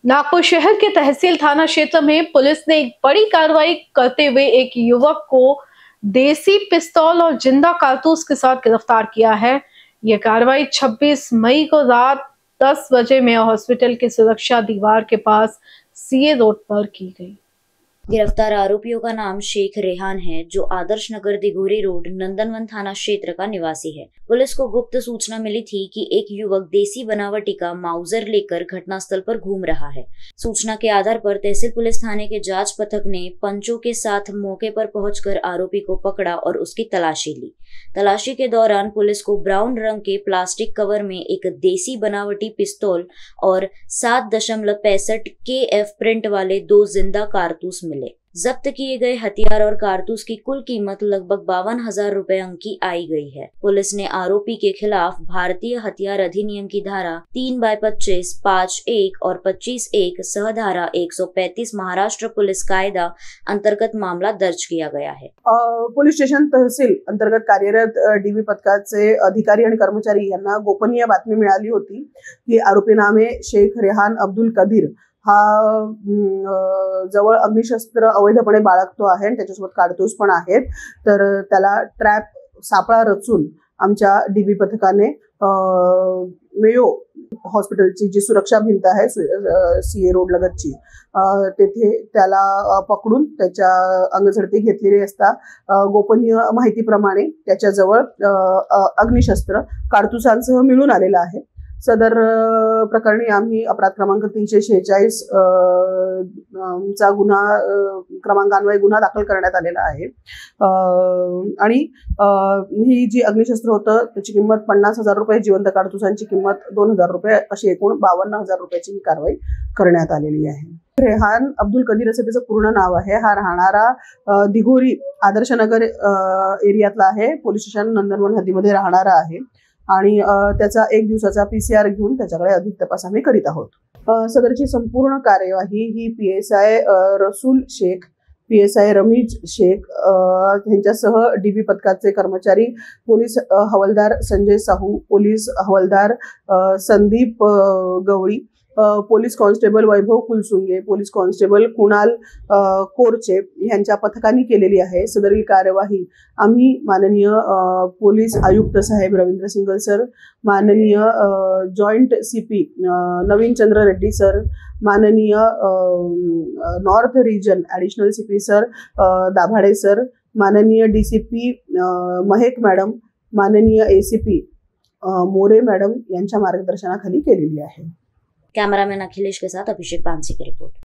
नागपुर शहर के तहसील थाना क्षेत्र में पुलिस ने एक बड़ी कार्रवाई करते हुए एक युवक को देसी पिस्तौल और जिंदा कारतूस के साथ गिरफ्तार किया है। यह कार्रवाई 26 मई को रात 10 बजे में हॉस्पिटल की सुरक्षा दीवार के पास सीए रोड पर की गई। गिरफ्तार आरोपियों का नाम शेख रेहान है, जो आदर्श नगर दिघोरी रोड नंदनवन थाना क्षेत्र का निवासी है। पुलिस को गुप्त सूचना मिली थी कि एक युवक देसी बनावटी का माउजर लेकर घटनास्थल पर घूम रहा है। सूचना के आधार पर तहसील पुलिस थाने के जांच पथक ने पंचों के साथ मौके पर पहुंचकर आरोपी को पकड़ा और उसकी तलाशी ली। तलाशी के दौरान पुलिस को ब्राउन रंग के प्लास्टिक कवर में एक देसी बनावटी पिस्तौल और 7.65 KF प्रिंट वाले 2 जिंदा कारतूस मिले। जब्त किए गए हथियार और कारतूस की कुल कीमत लगभग 52,000 रुपए अंक की आई गई है। पुलिस ने आरोपी के खिलाफ भारतीय हथियार अधिनियम की धारा 3/25, 5(1) और 25(1) सह धारा 135 महाराष्ट्र पुलिस कायदा अंतर्गत मामला दर्ज किया गया है। पोलीस स्टेशन तहसील अंतर्गत कार्यरत डीबी पथकाचे अधिकारी आणि कर्मचारी यांना गोपनीय बातमी मिळाली होती की आरोपी नामे शेख रेहान अब्दुल कदीर हा जवळ अग्निशस्त्र अवैधपणे बाळगतो आहे आणि त्याच्यासोबत कारतूस पण आहेत। तर त्याला ट्रॅप सापळा रचून आमच्या डीबी पथकाने मेयो हॉस्पिटलची जी सुरक्षा भिंत आहे सीए रोड लगतची तेथे त्याला पकडून त्याच्या अंगझडती घेतलेली असता गोपनीय माहितीप्रमाणे त्याच्याजवळ अग्निशस्त्र कारतुसांसह मिळून आलेला आहे। सदर प्रकरणी आम्ही अपराध क्रमांक 346 चा गुन्हा क्रमांकान्वये गुन्हा दाखल करण्यात आलेला आहे। आणि ही जी अग्निशस्त्र होतं त्याची किंमत 50,000 रुपये, जिवंत कारतुसांची किंमत 2,000 रुपये अशी एकूण 52,000 रुपयाची ही कारवाई करण्यात आलेली आहे। रेहान अब्दुल कदीर असे त्याचं पूर्ण नाव आहे। हा राहणारा दिघोरी आदर्श नगर एरियातला आहे। पोलीस स्टेशन नंदनवन हद्दीमध्ये राहणारा आहे आणि त्याचा 1 दिवसाचा PCR घेऊन त्याच्याकडे अधिक तपास आम्ही करीत आहोत। सदरची संपूर्ण कार्यवाही ही PSI रसूल शेख, PSI रमीज शेख यांच्यासह डीबी पथकाचे कर्मचारी पोलीस हवालदार संजय साहू, पोलीस हवालदार संदीप गवळी, पोलीस कॉन्स्टेबल वैभव कुलसुंगे, पोलीस कॉन्स्टेबल कुणाल कोरचे यांच्या पथकांनी केलेली आहे। सदरील कार्यवाही आम्ही माननीय पोलीस आयुक्त साहेब रवींद्र सिंगल सर, माननीय joint CP Naveen Chandra Reddy sir, माननीय north region additional CP sir Dabhade sir, माननीय DCP महक मॅडम, माननीय ACP मोरे मॅडम यांच्या मार्गदर्शनाखाली केलेली आहे। कैमरामैन अखिलेश के साथ अभिषेक पानसी की रिपोर्ट।